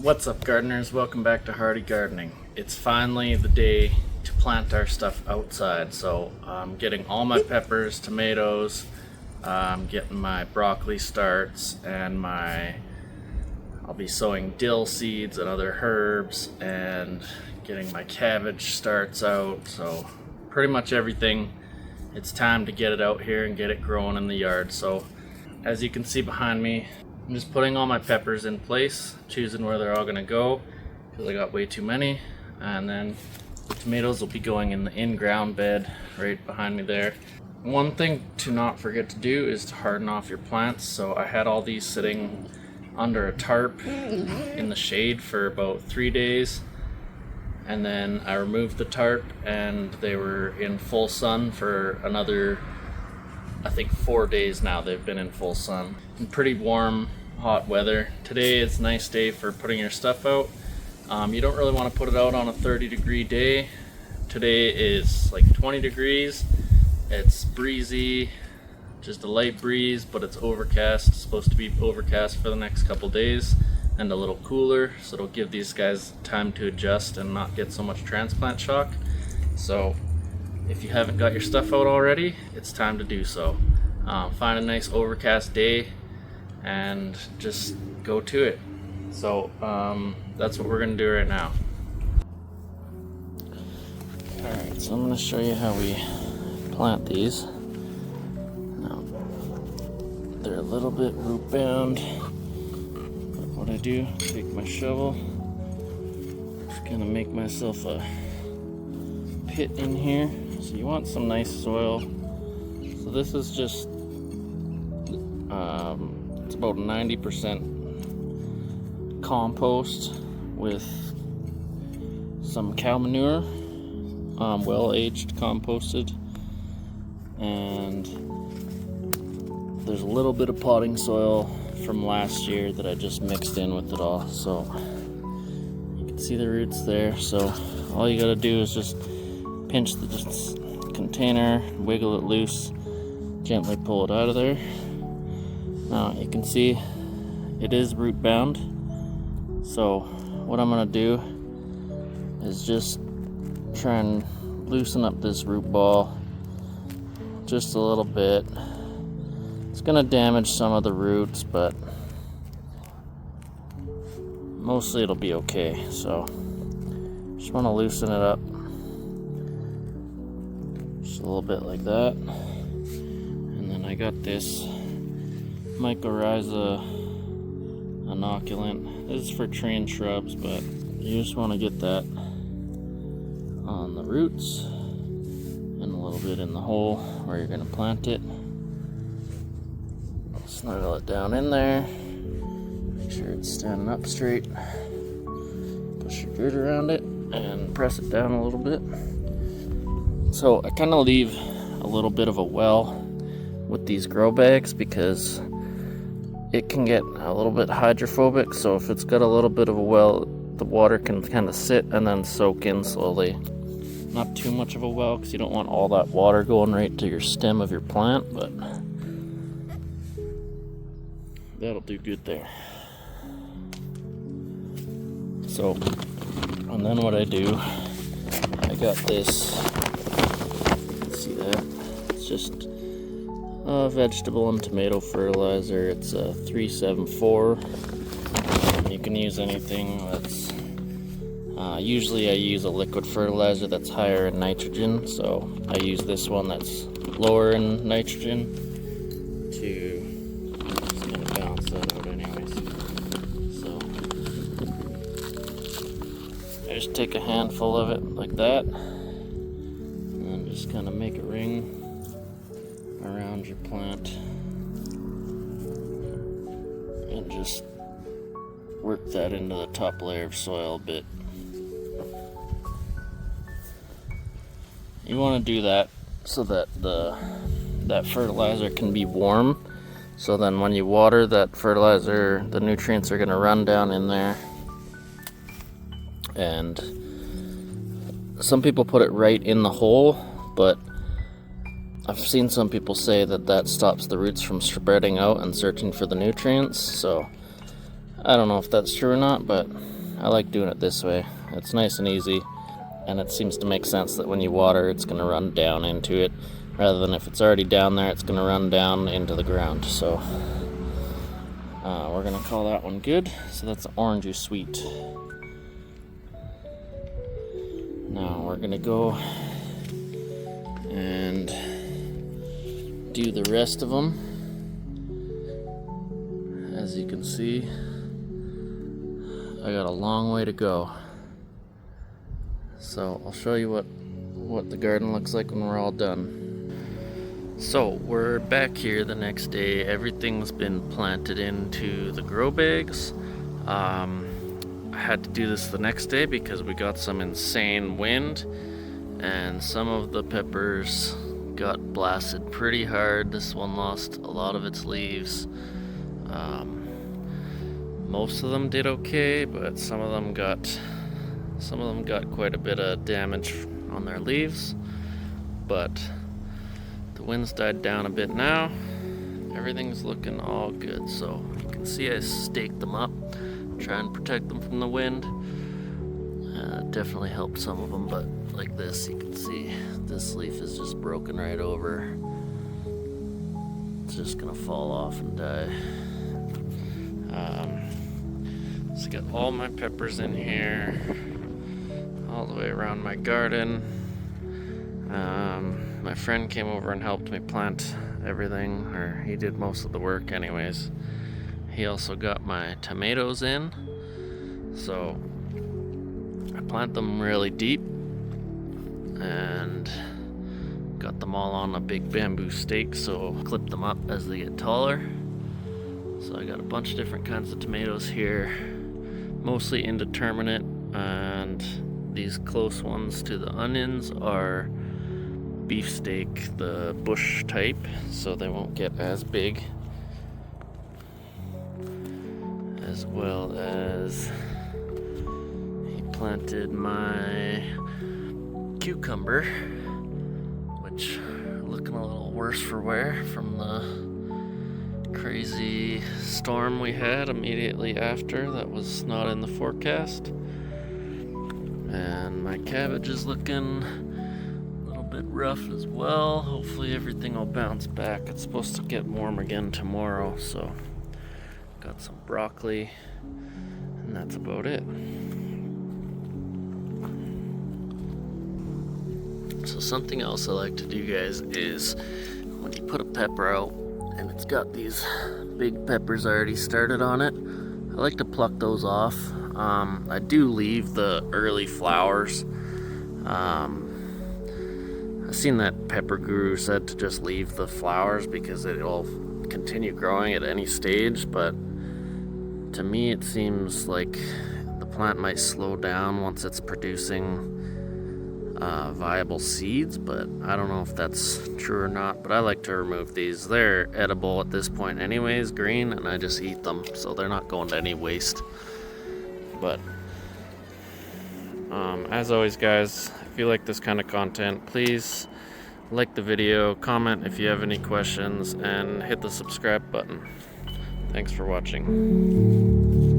What's up, gardeners? Welcome back to Hardy Gardening. It's finally the day to plant our stuff outside, so I'm getting all my peppers, tomatoes, I'm getting my broccoli starts, and I'll be sowing dill seeds and other herbs, and getting my cabbage starts out. So pretty much everything. It's time to get it out here and get it growing in the yard. So as you can see behind me, I'm just putting all my peppers in place, choosing where they're all gonna go because I got way too many. And then the tomatoes will be going in the in-ground bed right behind me there. One thing to not forget to do is to harden off your plants. So I had all these sitting under a tarp in the shade for about 3 days. And then I removed the tarp and they were in full sun for another, I think 4 days now they've been in full sun. In pretty warm, hot weather. Today it's a nice day for putting your stuff out. You don't really want to put it out on a 30-degree day. Today is like 20 degrees. It's breezy, just a light breeze, but it's overcast. It's supposed to be overcast for the next couple days and a little cooler, so it'll give these guys time to adjust and not get so much transplant shock. So if you haven't got your stuff out already, it's time to do so. Find a nice overcast day and just go to it. So that's what we're gonna do right now. Alright, so I'm gonna show you how we plant these. Now, they're a little bit root bound, but what I do, take my shovel, just gonna make myself a pit in here. So you want some nice soil. So this is just it's about 90% compost with some cow manure, well-aged composted, and there's a little bit of potting soil from last year that I just mixed in with it all. So you can see the roots there. So all you gotta do is just pinch the container, wiggle it loose, gently pull it out of there. Now you can see it is root bound. So what I'm gonna do is just try and loosen up this root ball just a little bit. It's gonna damage some of the roots, but mostly it'll be okay. So just want to loosen it up just a little bit like that. And then I got this mycorrhiza inoculant. This is for tree and shrubs, but you just want to get that on the roots and a little bit in the hole where you're going to plant it. Snuggle it down in there. Make sure it's standing up straight. Push your grid around it and press it down a little bit. So I kind of leave a little bit of a well with these grow bags because it can get a little bit hydrophobic. So if it's got a little bit of a well, the water can kind of sit and then soak in slowly. Not too much of a well because you don't want all that water going right to your stem of your plant, but that'll do good there. So, and then what I do, I got this, see that? It's just vegetable and tomato fertilizer. It's a 374. You can use anything that's, usually I use a liquid fertilizer that's higher in nitrogen, so I use this one that's lower in nitrogen to just kind of balance that out anyways. So I just take a handful of it like that and then just kind of make a ring around your plant and just work that into the top layer of soil a bit. You want to do that so that that fertilizer can be warm, so then when you water that fertilizer, the nutrients are going to run down in there. And some people put it right in the hole, but I've seen some people say that stops the roots from spreading out and searching for the nutrients. So I don't know if that's true or not, but I like doing it this way. It's nice and easy, and it seems to make sense that when you water, it's going to run down into it, rather than if it's already down there, it's going to run down into the ground. So we're going to call that one good. So that's orangey sweet. Now we're going to go and do the rest of them. As you can see, I got a long way to go. So I'll show you what the garden looks like when we're all done. So we're back here the next day. Everything's been planted into the grow bags. I had to do this the next day because we got some insane wind and some of the peppers got blasted pretty hard. This one lost a lot of its leaves. Most of them did okay, but some of them got quite a bit of damage on their leaves. But the wind's died down a bit now. Everything's looking all good. So you can see I staked them up, try and protect them from the wind. Definitely helped some of them, but like this, you can see this leaf is just broken right over. It's just gonna fall off and die. So I got all my peppers in here, all the way around my garden. My friend came over and helped me plant everything, or he did most of the work anyways. He also got my tomatoes in, so I plant them really deep and got them all on a big bamboo stake, so I'll clip them up as they get taller. So I got a bunch of different kinds of tomatoes here, mostly indeterminate, and these close ones to the onions are beefsteak, the bush type, so they won't get as big. As well as he planted my cucumber, which are looking a little worse for wear from the crazy storm we had immediately after that was not in the forecast. And my cabbage is looking a little bit rough as well. Hopefully everything will bounce back. It's supposed to get warm again tomorrow, so got some broccoli, and that's about it. So something else I like to do, guys, is when you put a pepper out and it's got these big peppers already started on it, I like to pluck those off. I do leave the early flowers. I've seen that Pepper Guru said to just leave the flowers because it'll continue growing at any stage, but to me it seems like the plant might slow down once it's producing viable seeds, but I don't know if that's true or not. But I like to remove these. They're edible at this point anyways, green, and I just eat them, so they're not going to any waste. But as always, guys, if you like this kind of content, please like the video, comment if you have any questions, and hit the subscribe button. Thanks for watching.